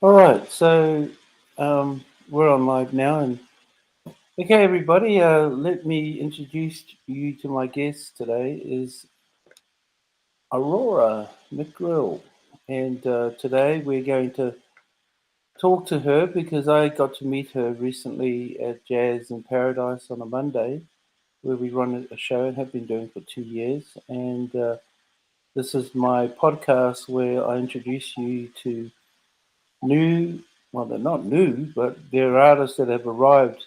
All right, so we're on live now, and okay, everybody, let me introduce you to my guest today is Aurora Mckrill, and today we're going to talk to her because I got to meet her recently at Jazz in Paradise on a Monday, where we run a show and have been doing for 2 years, and this is my podcast where I introduce you to new, well, they're not new, but they're artists that have arrived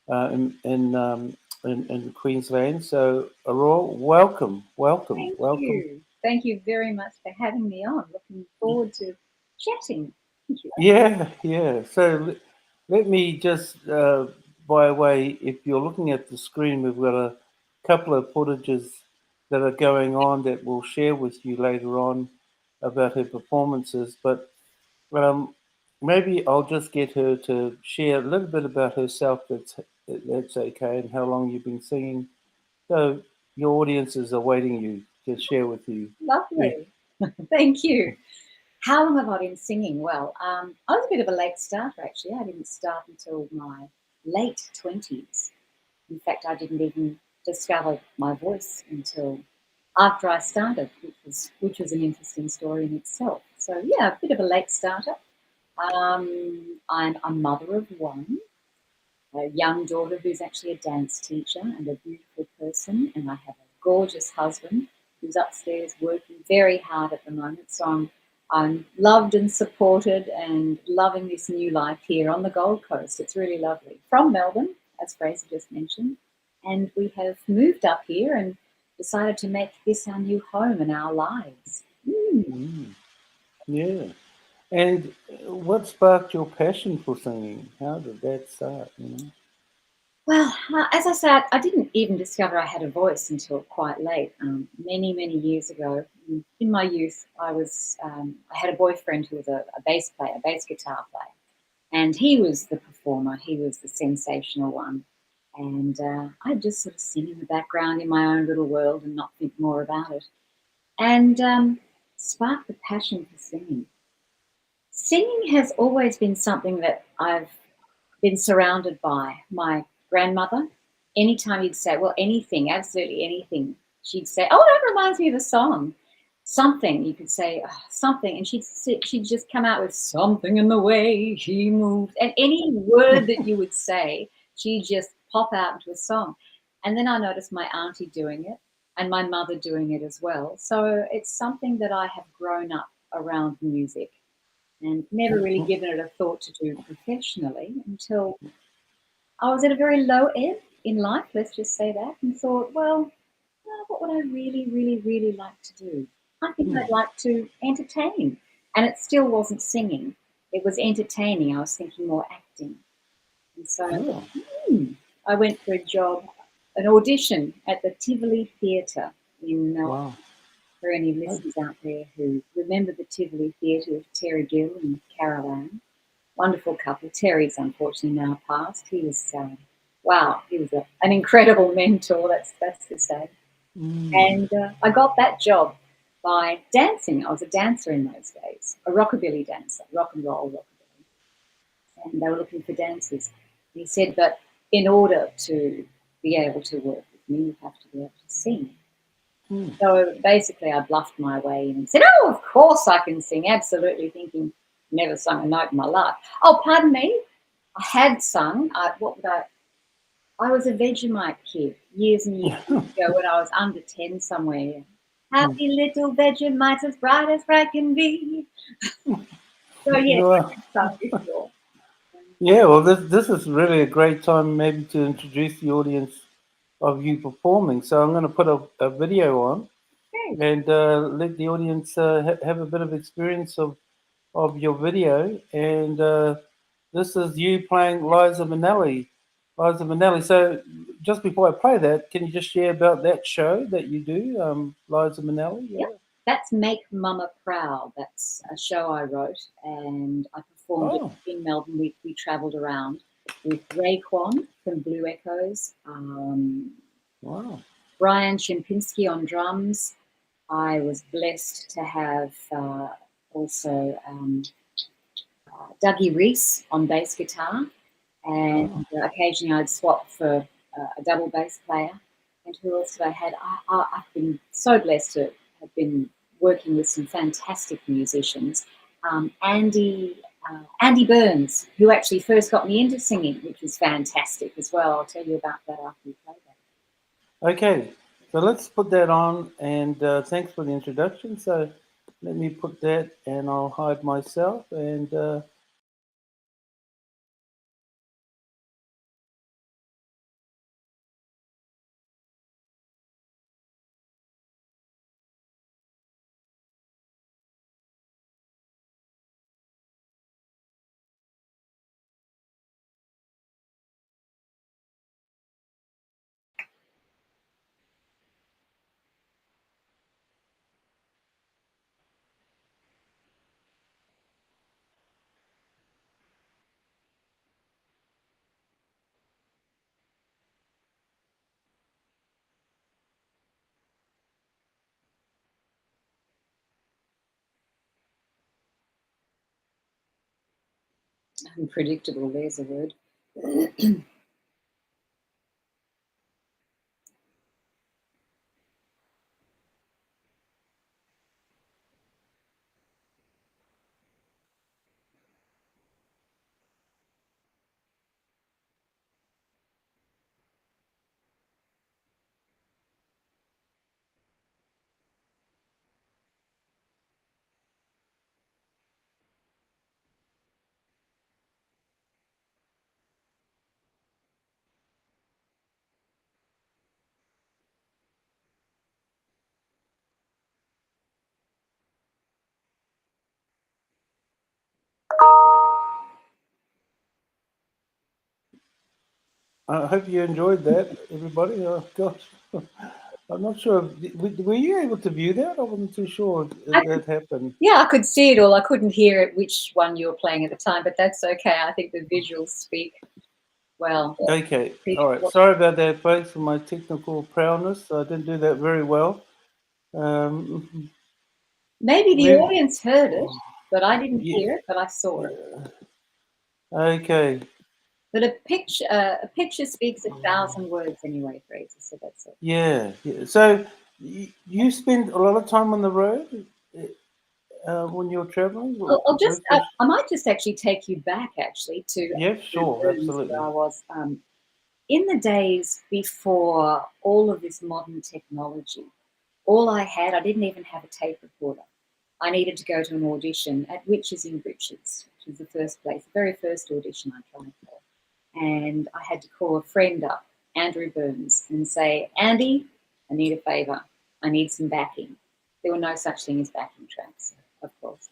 in Queensland. So, Aurora, welcome, welcome, Thank welcome. you. Thank you very much for having me on. Looking forward to chatting. Thank you. Yeah, yeah. So let me just, by way, if you're looking at the screen, we've got a couple of footages that are going on that we'll share with you later on about her performances. But um, maybe I'll just get her to share a little bit about herself. That's okay, and how long you've been singing. So your audience is awaiting you to share with you. Yeah. Lovely. Thank you. How long have I been singing? Well, I was a bit of a late starter actually. I didn't start until my late 20s. In fact, I didn't even discover my voice until after I started, which was an interesting story in itself. So yeah, a bit of a late starter. I'm a mother of one, a young daughter who's actually a dance teacher and a beautiful person, and I have a gorgeous husband who's upstairs working very hard at the moment. So I'm loved and supported and loving this new life here on the Gold Coast. It's really lovely. From Melbourne, as Fraser just mentioned, and we have moved up here and decided to make this our new home and our lives. Mm, yeah. And what sparked your passion for singing? How did that start? You know. Well, as I said, I didn't even discover I had a voice until quite late. Many, many years ago, in my youth, I had a boyfriend who was a bass player, a bass guitar player, and he was the performer. He was the sensational one, and I'd just sort of sing in the background in my own little world and not think more about it, and sparked the passion for singing. Singing has always been something that I've been surrounded by. My grandmother, anytime you'd say, well, anything, absolutely anything, she'd say, oh, that reminds me of a song. Something, you could say, "Oh, something," and she'd just come out with something in the way he moved. And any word that you would say, she'd just pop out into a song. And then I noticed my auntie doing it and my mother doing it as well. So it's something that I have grown up around music and never really given it a thought to do professionally until I was at a very low ebb in life, let's just say that, and thought, well, what would I really, really, really like to do? I think I'd Mm. like to entertain. And it still wasn't singing, it was entertaining. I was thinking more acting. And so Oh, I went for a job, an audition at the Tivoli Theatre in Melbourne. wow. For any Oh, listeners out there who remember the Tivoli Theatre with Terry Gill and Carol Ann, wonderful couple. Terry's unfortunately now passed. He was, wow, he was an incredible mentor, that's to say. mm. And I got that job by dancing. I was a dancer in those days, a rockabilly dancer, rock and roll rockabilly. And they were looking for dancers. He said, but in order to be able to work with me, you have to be able to sing. Mm. So basically, I bluffed my way in and said, oh, of course I can sing, absolutely, thinking, never sung a note in my life. Oh, pardon me, I had sung. I was a Vegemite kid years and years ago when I was under 10 somewhere. Happy little Vegemite, as bright can be. So, yes, I Well, have sung before. yeah, well, this is really a great time maybe to introduce the audience of you performing. So I'm going to put a video on Okay. and let the audience have a bit of experience of your video. And this is you playing Liza Minnelli. Liza Minnelli. So just before I play that, can you just share about that show that you do, Liza Minnelli? Yep. Yeah. That's Make Mama Proud. That's a show I wrote and I performed it Oh, in Melbourne. We travelled around with Raekwon from Blue Echoes, wow. Brian Chimpinski on drums. I was blessed to have also Dougie Reese on bass guitar, Oh, and occasionally I'd swap for a double bass player. And who else did I had? I've been so blessed to have been working with some fantastic musicians. Andy Burns, who actually first got me into singing, which was fantastic as well. I'll tell you about that after you play that. okay. So let's put that on, and thanks for the introduction. So let me put that, and I'll hide myself, and Unpredictable, there's a word. I hope you enjoyed that, everybody. Oh gosh, I'm not sure. Were you able to view that? I wasn't too sure I if that happened. Yeah, I could see it all. I couldn't hear it, which one you were playing at the time, but that's okay. I think the visuals speak well. Okay, all People right. Sorry about that, folks, for my technical prowess. I didn't do that very well. Um, Maybe the maybe, audience heard it, but I didn't yeah, hear it, but I saw it. yeah. Okay, But a picture speaks 1,000 words anyway, Fraser. So that's it. yeah, yeah. So you spend a lot of time on the road when you're traveling. I might just actually take you back actually to Yeah, Andrew sure, Burns, where absolutely. I was in the days before all of this modern technology. All I had, I didn't even have a tape recorder. I needed to go to an audition at Witches in Breeches, which was the first place, the very first audition I tried for. And I had to call a friend up, Andrew Burns, and say, Andy, I need a favour. I need some backing. There were no such thing as backing tracks, of course.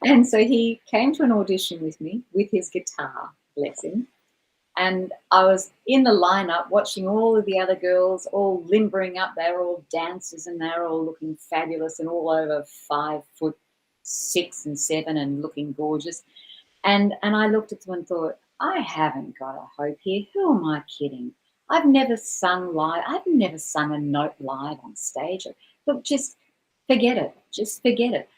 And so he came to an audition with me with his guitar, bless him. And I was in the lineup watching all of the other girls all limbering up. They were all dancers and they were all looking fabulous and all over 5'6" and 7" and looking gorgeous. And I looked at them and thought, I haven't got a hope here. Who am I kidding? I've never sung live. I've never sung a note live on stage. Look, just forget it. Just forget it.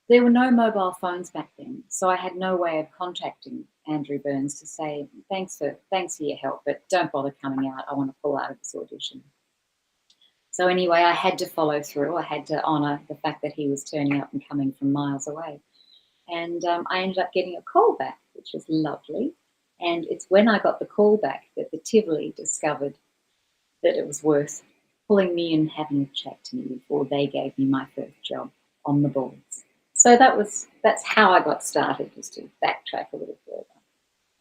There were no mobile phones back then, so I had no way of contacting Andrew Burns to say thanks for your help, but don't bother coming out. I want to pull out of this audition. So anyway, I had to follow through. I had to honour the fact that he was turning up and coming from miles away. And I ended up getting a call back, which was lovely. And it's when I got the call back that the Tivoli discovered that it was worth pulling me and having a chat to me before they gave me my first job on the boards. So that's how I got started, just to backtrack a little further.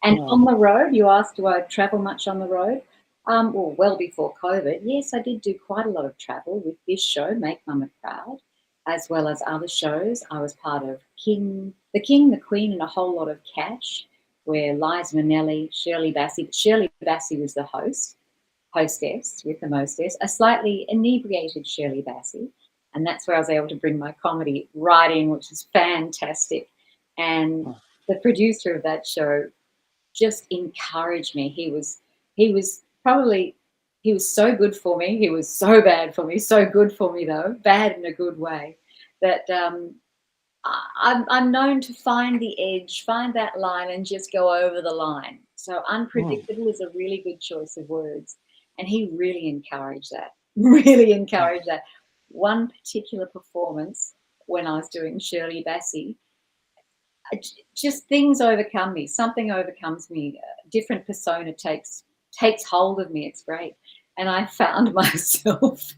And Oh, on the road, you asked, do I travel much on the road? Well before COVID, yes, I did do quite a lot of travel with this show, Make Mama Proud, as well as other shows. I was part of The King, the Queen, and a Whole Lot of Cash, where Liza Minnelli, Shirley Bassey, Shirley Bassey was the hostess with the mostess, a slightly inebriated Shirley Bassey. And that's where I was able to bring my comedy right in, which is fantastic. And the producer of that show just encouraged me. He was so good for me. He was so bad for me, so good for me though, bad in a good way. That I'm known to find the edge, find that line, and just go over the line. So Mm. unpredictable is a really good choice of words, and he really encouraged that. Really Mm. encouraged that. One particular performance when I was doing Shirley Bassey, just things overcome me. Something overcomes me. A different persona takes hold of me. It's great, and I found myself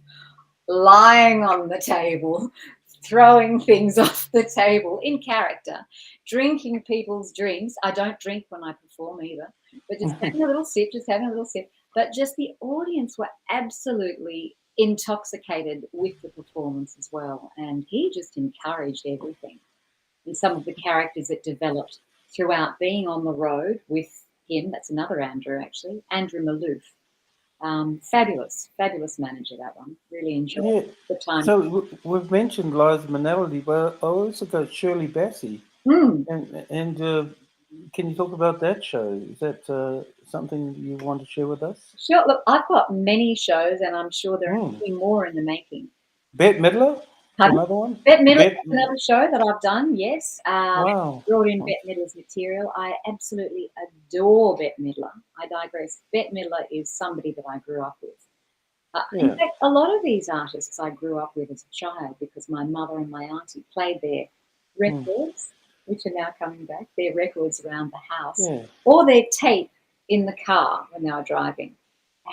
lying on the table, throwing things off the table in character, drinking people's drinks. I don't drink when I perform either, but just having a little sip, just having a little sip. But just the audience were absolutely intoxicated with the performance as well. And he just encouraged everything. And some of the characters that developed throughout being on the road with him, that's another Andrew actually, Andrew Malouf. Fabulous, fabulous manager, that one. Really enjoyed Yeah. the time. So we've mentioned Liza Minnelli, but I also got Shirley Bassey. Mm, And can you talk about that show? Is that something you want to share with us? sure. Look, I've got many shows, and I'm sure there are Mm. many more in the making. Bette Midler, Pardon? another one. Bette Midler, Bette. that's another show that I've done, yes. Wow. Brought in Bette Midler's material. I absolutely adore Bette Midler. I digress. Bette Midler is somebody that I grew up with. In Yeah. fact, a lot of these artists I grew up with as a child because my mother and my auntie played their Mm. records, which are now coming back, their records around the house, Yeah. or their tape in the car when they were driving.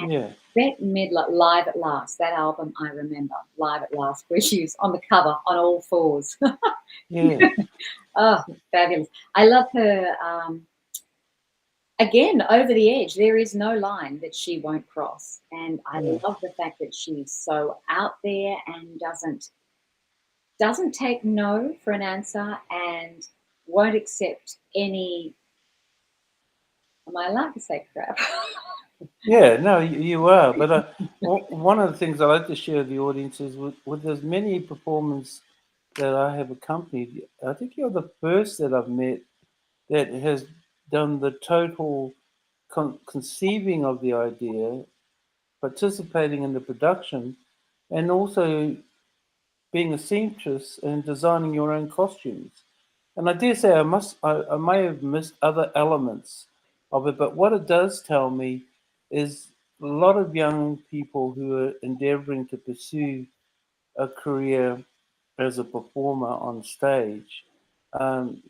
And Yeah. Bette Midler, Live at Last, that album I remember, Live at Last, where she was on the cover on all fours. Yeah. Oh, fabulous. I love her. Again, over the edge. There is no line that she won't cross. And I Yeah. love the fact that she's so out there and doesn't take no for an answer and won't accept any, am I allowed to say crap? Yeah, no, you are. But one of the things I like to share with the audience is with as many performers that I have accompanied, I think you're the first that I've met that has done the total conceiving of the idea, participating in the production, and also being a seamstress and designing your own costumes. And I dare say I may have missed other elements of it, but what it does tell me is a lot of young people who are endeavoring to pursue a career as a performer on stage, um,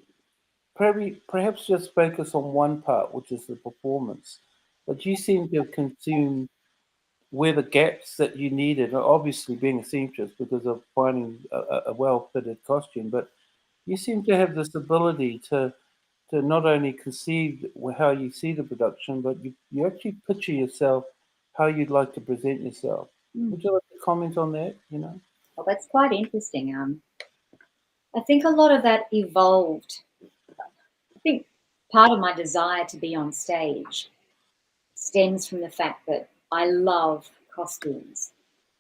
perhaps just focus on one part, which is the performance. But you seem to have consumed where the gaps that you needed, obviously being a seamstress because of finding a well-fitted costume, but you seem to have this ability to not only conceive how you see the production, but you actually picture yourself how you'd like to present yourself. Mm. Would you like to comment on that? Well, that's quite interesting. I think a lot of that evolved. I think part of my desire to be on stage stems from the fact that I love costumes,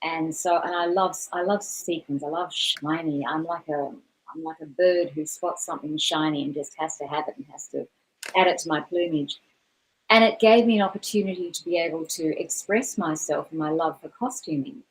and I love sequins. I love shiny. I'm like a bird who spots something shiny and just has to have it and has to add it to my plumage. And it gave me an opportunity to be able to express myself and my love for costuming.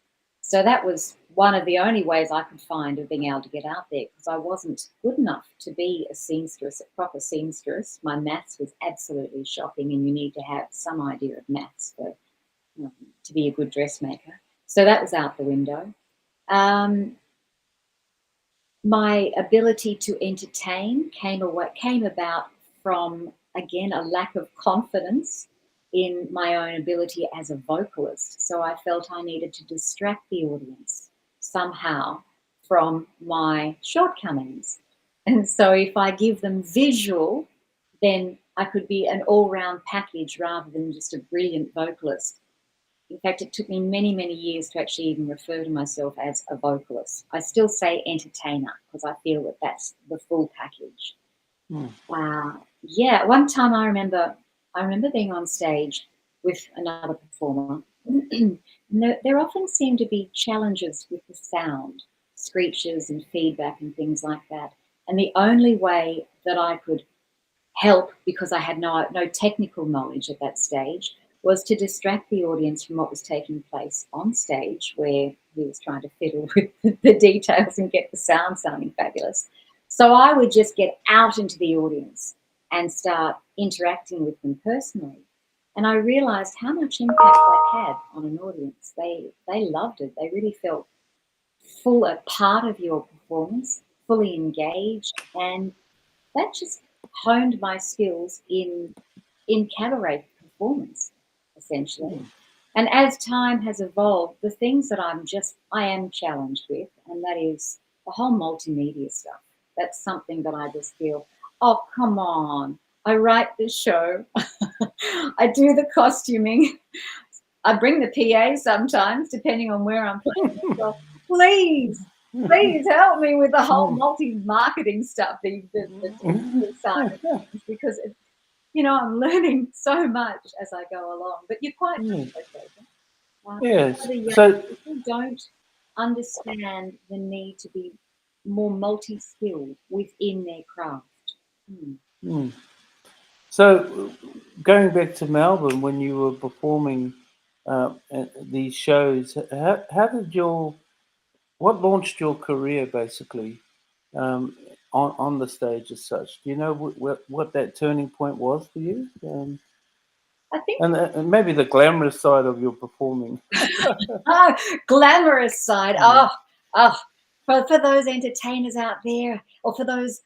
So that was one of the only ways I could find of being able to get out there because I wasn't good enough to be a seamstress, a proper seamstress. My maths was absolutely shocking, and you need to have some idea of maths to be a good dressmaker. So that was out the window. Um, my ability to entertain came about from again a lack of confidence in my own ability as a vocalist. So I felt I needed to distract the audience somehow from my shortcomings. And so if I give them visual, then I could be an all-round package rather than just a brilliant vocalist. In fact, it took me many, many years to actually even refer to myself as a vocalist. I still say entertainer because I feel that that's the full package. Mm. Yeah, one time I remember being on stage with another performer. And there often seem to be challenges with the sound, screeches and feedback and things like that. And the only way that I could help, because I had no technical knowledge at that stage, was to distract the audience from what was taking place on stage, where he was trying to fiddle with the details and get the sound sounding fabulous. So I would just get out into the audience and start interacting with them personally. And I realized how much impact that had on an audience. They loved it. They really felt full a part of your performance, fully engaged, and that just honed my skills in cabaret performance, essentially. And as time has evolved, the things that I am challenged with, and that is the whole multimedia stuff. That's something that I just feel, oh, come on. I write the show, I do the costuming, I bring the PA sometimes, depending on where I'm playing. So please help me with the whole multi-marketing stuff, the digital side of things, because I'm learning so much as I go along. But you're quite right, Jason. Yes. The young So, people don't understand the need to be more multi-skilled within their craft. Hmm. mm. So going back to Melbourne, when you were performing these shows, how did what launched your career basically um, on the stage as such? Do you know what that turning point was for you? I think And maybe the glamorous side of your performing. glamorous side. Mm. Oh, for those entertainers out there, or for those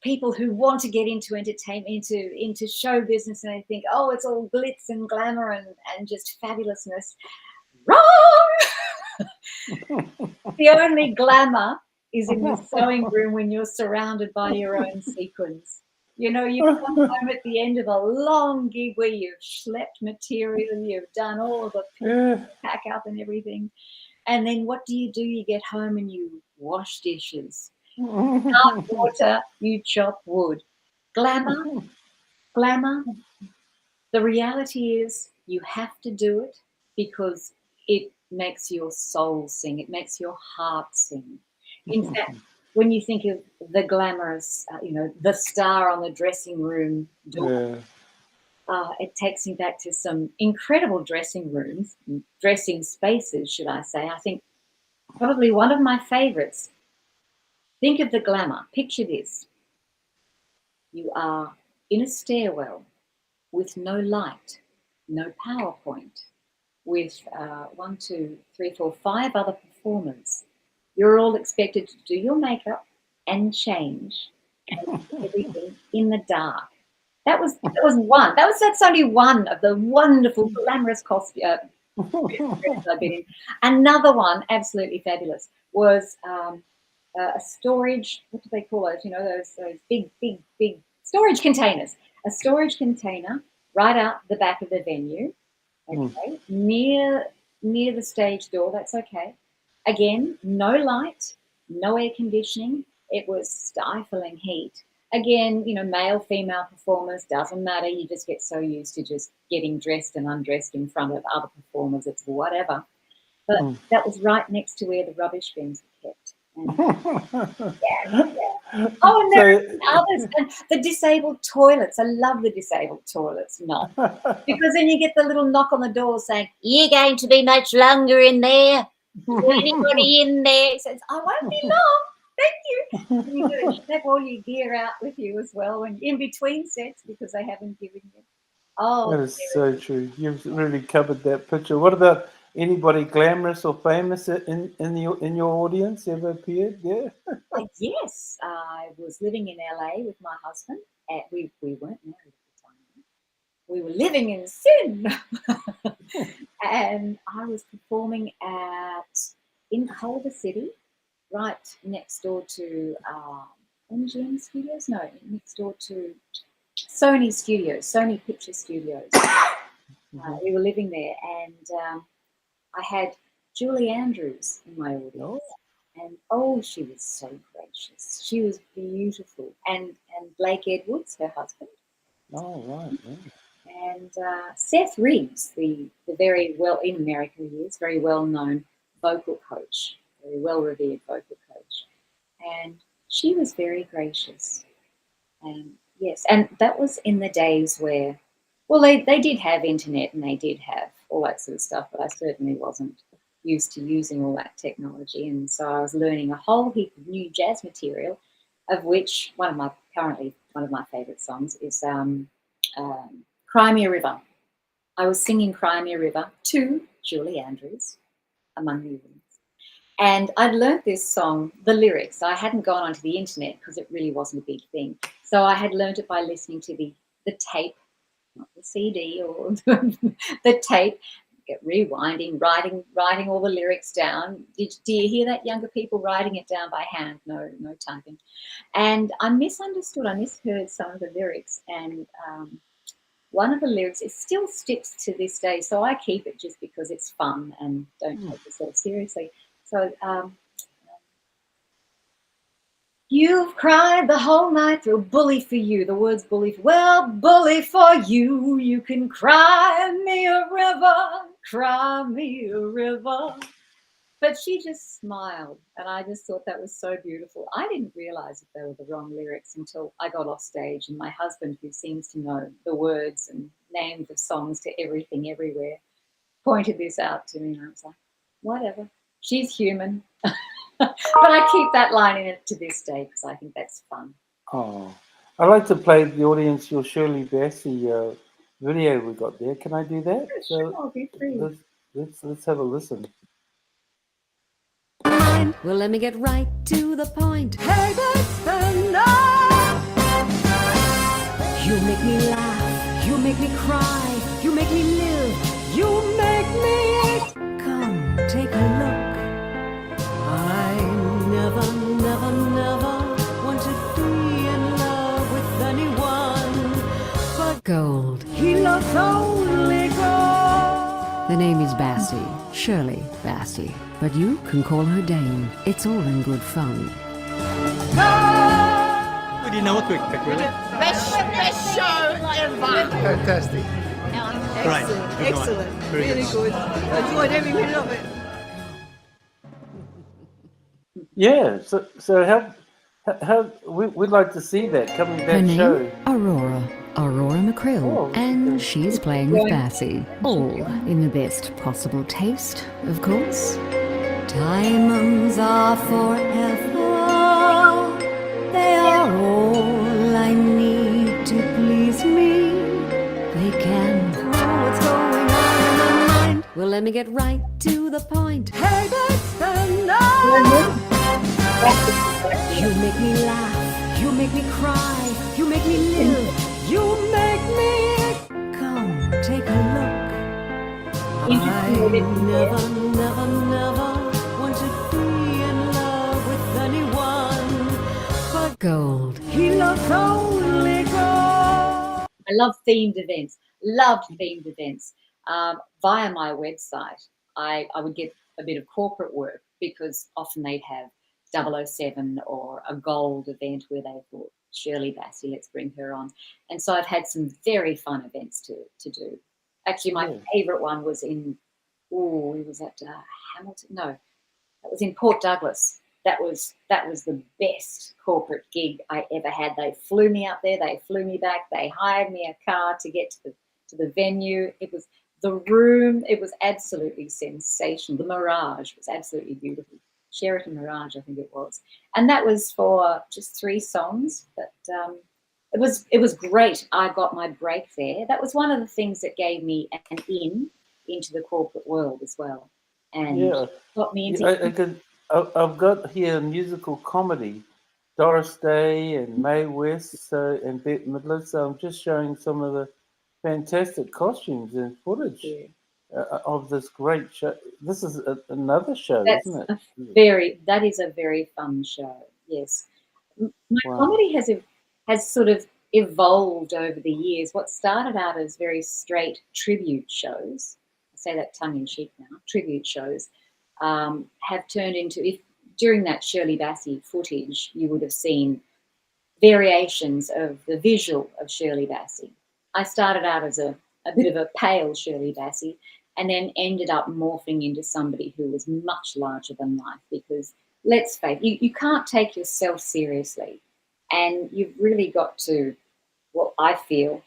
people who want to get into entertainment, into show business, and they think, oh, it's all glitz and glamour and just fabulousness. Wrong. The only glamour is in the sewing room when you're surrounded by your own sequins. You come home at the end of a long gig where you've schlepped material, you've done all of the Yeah. pack up and everything. And then what do? You get home and you wash dishes, start water, you chop wood. Glamour, glamour. The reality is you have to do it because it makes your soul sing. It makes your heart sing. In fact, when you think of the glamorous, the star on the dressing room door, Yeah. it takes me back to some incredible dressing rooms, dressing spaces, should I say. I think probably one of my favorites. Think of the glamour. Picture this. You are in a stairwell with no light, no PowerPoint, with one, two, three, four, five other performers. You're all expected to do your makeup and change and everything in the dark. That was one. That's only one of the wonderful glamorous I've been in. Another one, absolutely fabulous, was a storage. What do they call those? Those big storage containers. A storage container right out the back of the venue. Okay, near the stage door. That's okay. Again, no light, no air conditioning. It was stifling heat. Again, male, female performers, doesn't matter. You just get so used to just getting dressed and undressed in front of other performers. It's whatever. But that was right next to where the rubbish bins were kept. And yeah. Oh, and there So, are others. And the disabled toilets. I love the disabled toilets. Not because then you get the little knock on the door saying, "You're going to be much longer in there. Is there anybody in there?" He says, "I won't be long. Thank you." And you got to schlepp all your gear out with you as well, when in between sets because they haven't given you. Oh, that is so true. You've really covered that picture. What about anybody glamorous or famous in your audience ever appeared? Yeah. yes, I was living in LA with my husband. We weren't married at the time. We were living in sin. And I was performing in Culver City, right next door to MGM Studios. No, next door to Sony Studios, Sony Picture Studios. We were living there, and I had Julie Andrews in my Oh, audience. And oh, she was so gracious. She was beautiful. And Blake Edwards, her husband. oh right. Yeah. And Seth Riggs, the very well, in America he is, very well-known vocal coach, very well-revered vocal coach. And she was very gracious. And yes, and that was in the days where, well, they did have internet and they did have all that sort of stuff, but I certainly wasn't used to using all that technology. And so I was learning a whole heap of new jazz material of which currently one of my favourite songs is Cry Me a River. I was singing Cry Me a River to Julie Andrews, among the others. And I'd learnt this song, the lyrics. I hadn't gone onto the internet because it really wasn't a big thing. So I had learnt it by listening to the tape, not the CD or the tape, rewinding, writing all the lyrics down. Do you hear that, younger people, writing it down by hand? No typing. And I misheard some of the lyrics, and one of the lyrics, it still sticks to this day, so I keep it just because it's fun and don't take yourself seriously. So, you've cried the whole night through, bully for you. The words bully, well, bully for you. You can cry me a river, cry me a river. But she just smiled, and I just thought that was so beautiful. I didn't realise that they were the wrong lyrics until I got off stage, and my husband, who seems to know the words and names of songs to everything, everywhere, pointed this out to me, and I was like, whatever, she's human. But I keep that line in it to this day because I think that's fun. Oh, I'd like to play the audience your Shirley Bassey video we got there. Can I do that? Sure, I'll be free. Let's have a listen. Well, let me get right to the point. Hey, that's the night. You make me laugh, you make me cry, you make me live, you make me. Come, take a look. I never want to be in love with anyone but gold. He loves only gold. The name is Bassey, Shirley Bassey. But you can call her Dame. It's all in good fun. We didn't know what to expect, really. Best show ever. Fantastic. Excellent. Very Really good. I enjoyed every minute of it. Yeah. So how we'd like to see that coming Her that name? show. Aurora Mckrill. Oh, And she's playing with Bassey. All in the best possible taste, of course. Diamonds are forever. They are all I need to please me. They can know what's going on in my mind. Well, let me get right to the point. Hey, that's the night. You make me laugh, you make me cry, you make me live, you make me. Come, take a look. I never want to be in love with anyone but gold. He loves only gold. I love themed events. Loved themed events. Via my website, I would get a bit of corporate work because often they'd have 007 or a gold event where they thought, Shirley Bassey, let's bring her on. And so I've had some very fun events to do. Actually, my favourite one was it was at Hamilton. No, that was in Port Douglas. That was the best corporate gig I ever had. They flew me up there. They flew me back. They hired me a car to get to the venue. It was the room. It was absolutely sensational. The Mirage was absolutely beautiful. Sheraton Mirage, I think it was. And that was for just 3 songs. But it was great. I got my break there. That was one of the things that gave me an into the corporate world as well. And got me into... I've got here musical comedy, Doris Day and Mae West and Bette Midler. So I'm just showing some of the fantastic costumes and footage of this great show. This is another show, isn't it? That is a very fun show. Yes, my comedy has sort of evolved over the years. What started out as very straight tribute shows, I say that tongue in cheek now, tribute shows, have turned into, during that Shirley Bassey footage, you would have seen variations of the visual of Shirley Bassey. I started out as a bit of a pale Shirley Bassey and then ended up morphing into somebody who was much larger than life because, let's face it, you can't take yourself seriously and you've really got to, well, I feel,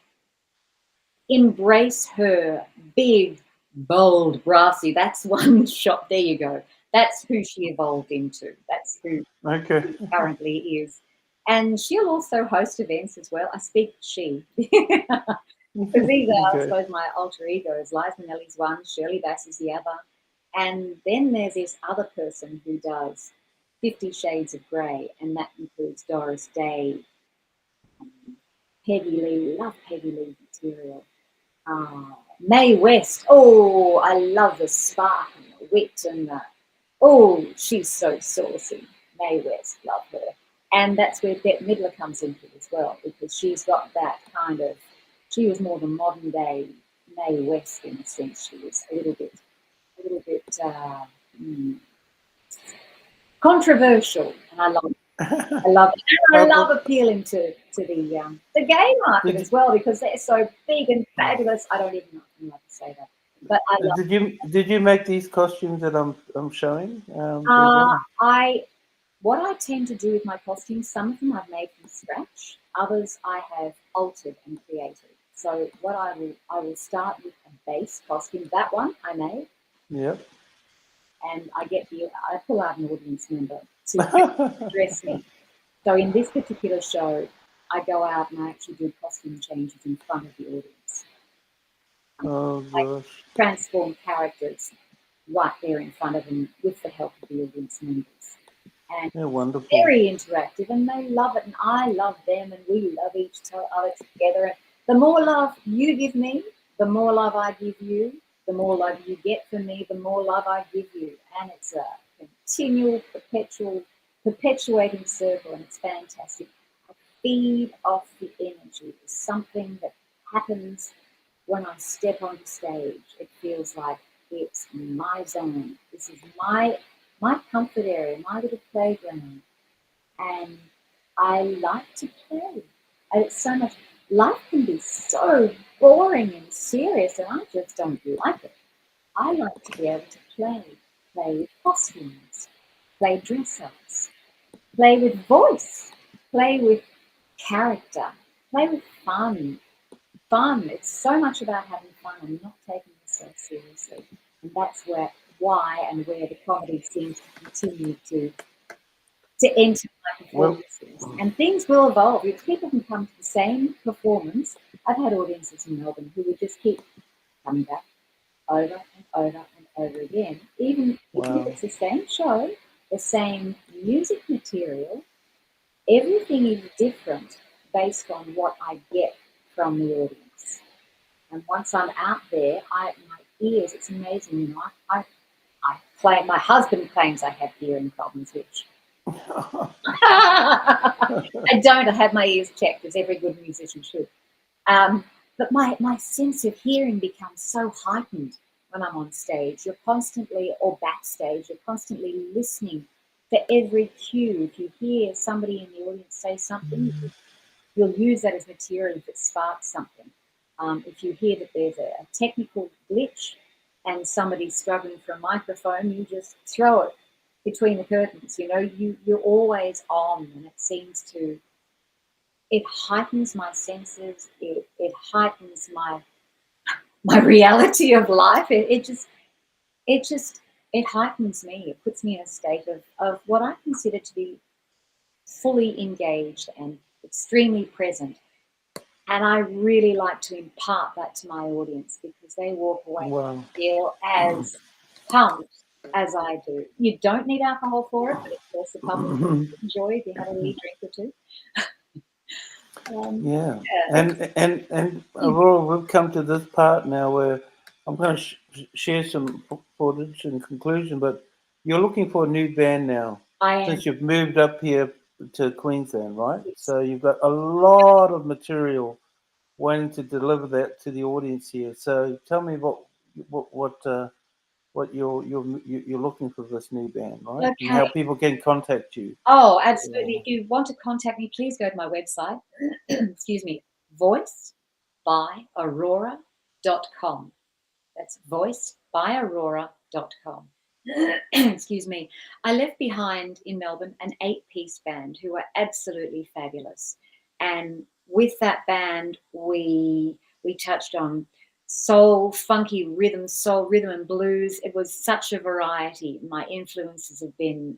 embrace her big, bold, brassy. That's one shot. There you go. That's who she evolved into. That's who she currently is. And she'll also host events as well. I speak she. Because these are, I suppose, my alter egos. Liza Minnelli's one, Shirley Bassey's the other. And then there's this other person who does 50 Shades of Grey, and that includes Doris Day, Peggy Lee, love Peggy Lee material. Mae West, oh, I love the spark and the wit and the, oh, she's so saucy. Mae West, love her. And that's where Bette Midler comes into it as well, because she's got that kind of, she was more the modern day Mae West in a sense. She was a little bit controversial, and I love it. I love it. And I love appealing to the gay market as well, because they're so big and fabulous. I don't even know how to say that, but I love. Did you make these costumes that I'm showing? What I tend to do with my costumes, some of them I've made from scratch, others I have altered and created. So what I will start with a base costume. That one I made. Yep. And I pull out an audience member to dress me. So in this particular show, I go out and I actually do costume changes in front of the audience. Oh gosh. I transform characters right there in front of them with the help of the audience members. And they're wonderful. Very interactive, and they love it, and I love them, and we love each other together. And the more love you give me, the more love I give you. The more love you get from me, the more love I give you. And it's a continual, perpetuating circle, and it's fantastic. I feed off the energy. It's something that happens when I step on stage. It feels like it's my zone. This is my comfort area, my little playground. And I like to play. And it's so much. Life can be so boring and serious, and I just don't like it. I like to be able to play with costumes, play dress-ups, play with voice, play with character, play with fun. It's so much about having fun and not taking it so seriously. And that's why the comedy seems to continue to enter my performances. And things will evolve. If people can come to the same performance, I've had audiences in Melbourne who would just keep coming back over and over and over again. Even if it's the same show, the same music material, everything is different based on what I get from the audience. And once I'm out there, my ears, it's amazing. You know, I claim, my husband claims I have hearing problems, which I don't. I have my ears checked, as every good musician should. But my sense of hearing becomes so heightened when I'm on stage. You're constantly, or backstage, you're constantly listening for every cue. If you hear somebody in the audience say something, you'll use that as material if it sparks something. If you hear that there's a technical glitch and somebody's struggling for a microphone, you just throw it between the curtains. You know, you're always on, and it heightens my senses. It heightens my reality of life. It heightens me. It puts me in a state of what I consider to be fully engaged and extremely present. And I really like to impart that to my audience, because they walk away and feel as pumped as I do. You don't need alcohol for it, but of course the public enjoy if you have a wee drink or two. And Aurora, we've come to this part now where I'm going to share some footage in conclusion, but you're looking for a new band now. I am. Since you've moved up here to Queensland, right? Yes. So you've got a lot of material waiting to deliver that to the audience here. So tell me what you're looking for this new band, right? Okay. And how people can contact you. Oh, absolutely. If you want to contact me, please go to my website. Excuse me, voicebyaurora.com. That's voicebyaurora.com. Excuse me. I left behind in Melbourne an 8-piece band who were absolutely fabulous. And with that band, we touched on soul, funky rhythm, soul, rhythm and blues. It was such a variety. My influences have been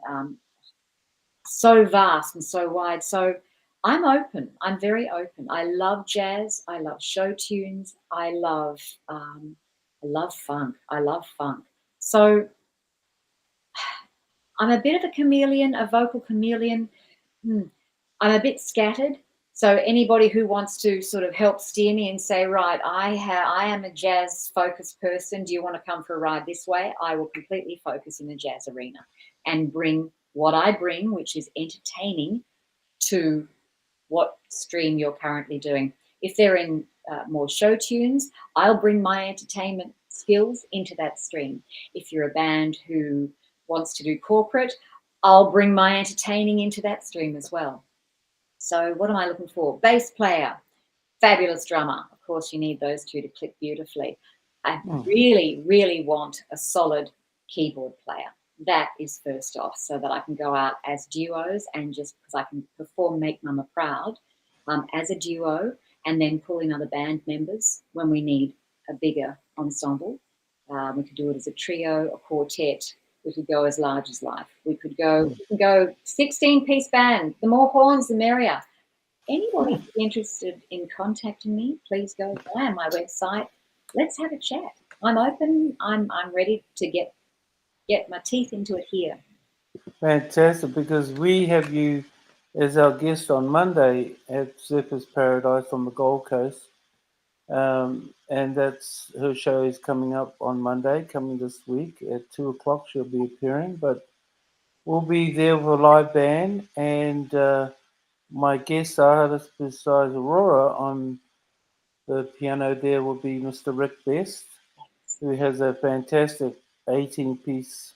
so vast and so wide. So I'm open. I'm very open. I love jazz. I love show tunes. I love funk. I love funk. So I'm a bit of a chameleon, a vocal chameleon. I'm a bit scattered. So anybody who wants to sort of help steer me and say, right, I am a jazz focused person. Do you want to come for a ride this way? I will completely focus in the jazz arena and bring what I bring, which is entertaining, to what stream you're currently doing. If they're in more show tunes, I'll bring my entertainment skills into that stream. If you're a band who wants to do corporate, I'll bring my entertaining into that stream as well. So what am I looking for? Bass player, fabulous drummer. Of course, you need those two to click beautifully. I really, really want a solid keyboard player. That is first off, so that I can go out as duos and just because I can perform Make Mama Proud as a duo and then pull in other band members when we need a bigger ensemble. We could do it as a trio, a quartet. We could go as large as life. We could go 16-piece band. The more horns, the merrier. Anybody interested in contacting me, please go via my website. Let's have a chat. I'm open. I'm ready to get my teeth into it here. Fantastic, because we have you as our guest on Monday at Surfers Paradise on the Gold Coast. And that's her show is coming up on Monday, coming this week at 2:00. She'll be appearing, but we'll be there with a live band. And my guest artist besides Aurora on the piano there will be Mr. Rick Best, who has a fantastic 18-piece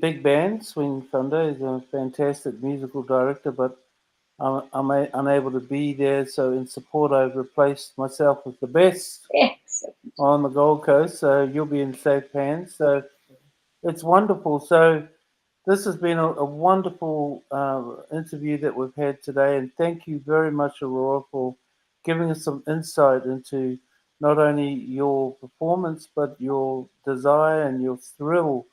big band. Swing Thunder is a fantastic musical director, but I'm unable to be there, so in support I've replaced myself with the best on the Gold Coast, so you'll be in safe hands. So it's wonderful. So this has been a wonderful interview that we've had today, and thank you very much, Aurora, for giving us some insight into not only your performance, but your desire and your thrill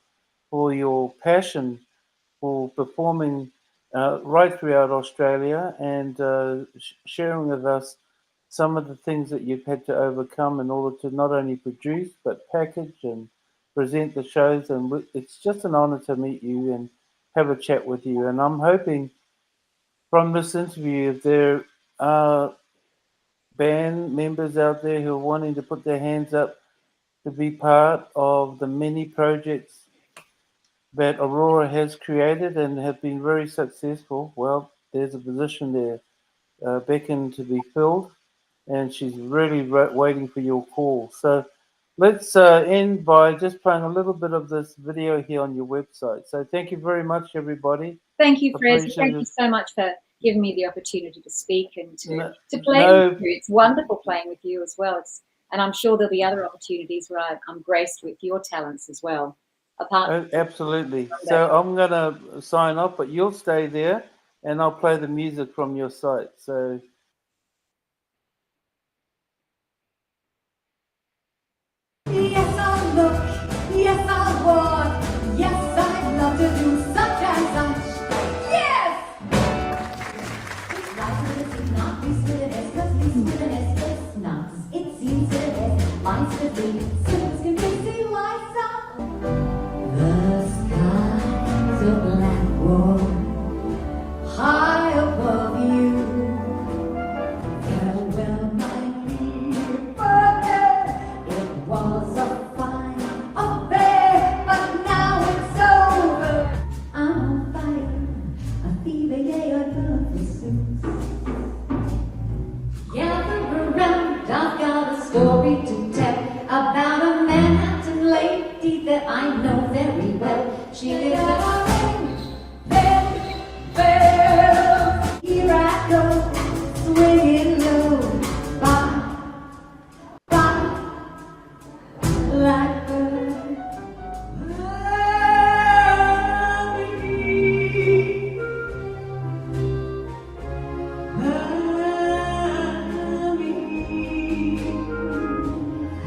for your passion for performing right throughout Australia and sharing with us some of the things that you've had to overcome in order to not only produce but package and present the shows. And it's just an honor to meet you and have a chat with you. And I'm hoping from this interview, if there are band members out there who are wanting to put their hands up to be part of the many projects that Aurora has created and have been very successful, well, there's a position there beckon to be filled, and she's really waiting for your call. So let's end by just playing a little bit of this video here on your website. So thank you very much, everybody. Thank you, Fraser. Thank you so much for giving me the opportunity to speak and to play with you. It's wonderful playing with you as well. And I'm sure there'll be other opportunities where I'm graced with your talents as well. Absolutely. So I'm going to sign off, but you'll stay there and I'll play the music from your site. So yes, I'll look, yes, I'll walk, yes, I'd love to do such and such. Yes! It's right, it's not, we split it, cause we split it, it's not. It seems to be, minds to be, so can we see why so? The skies a black wall, high above you. Farewell, my dear birthday. It was a fine affair, but now it's over. I'm on fire, a fever, yea, a love pursuit. Gather around, I've got a story to tell about a Manhattan lady that I know very well. She lives at Orange, Bell. Here I go, swinging low, bye, like bird.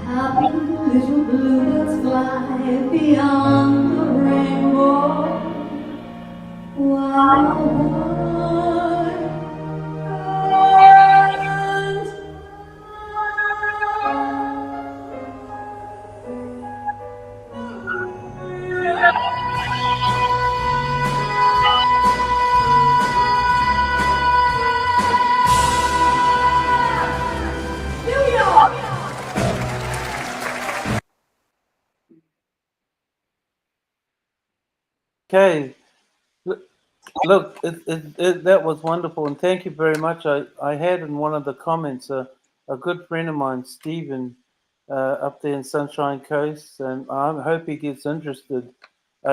Happy little bluebirds fly beyond the rainbow. Wow, Okay. Look, that was wonderful, and thank you very much. I had in one of the comments a good friend of mine, Stephen, up there in Sunshine Coast, and I hope he gets interested.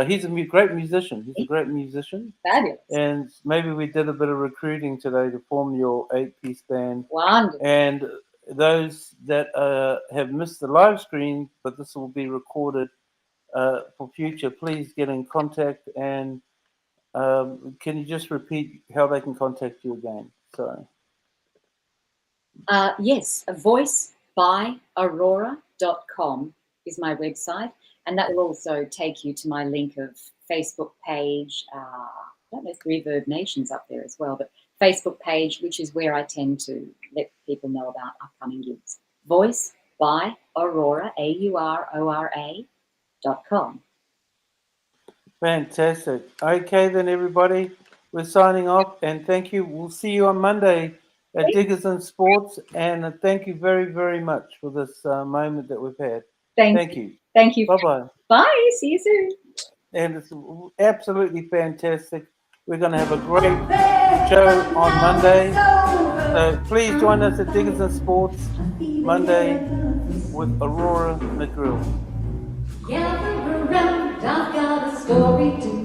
He's a great musician. He's a great musician, Fabulous. and maybe we did a bit of recruiting today to form your 8-piece band. Wonderful. And those that have missed the live stream, but this will be recorded for future, please get in contact. And can you just repeat how they can contact you again? Sorry. Yes, voicebyaurora.com is my website, and that will also take you to my link of Facebook page. I don't know if Reverb Nation's up there as well, but Facebook page, which is where I tend to let people know about upcoming gigs. Voice by Aurora, AURORA.com. Fantastic. Okay, then, everybody, we're signing off, and thank you. We'll see you on Monday at Diggers in Sports, and thank you very, very much for this moment that we've had. Thank you. Thank you. Bye-bye. Bye. See you soon. And it's absolutely fantastic. We're going to have a great show on Monday. So please join us at Diggers in Sports Monday with Aurora Mckrill. Gather around, I've got a story to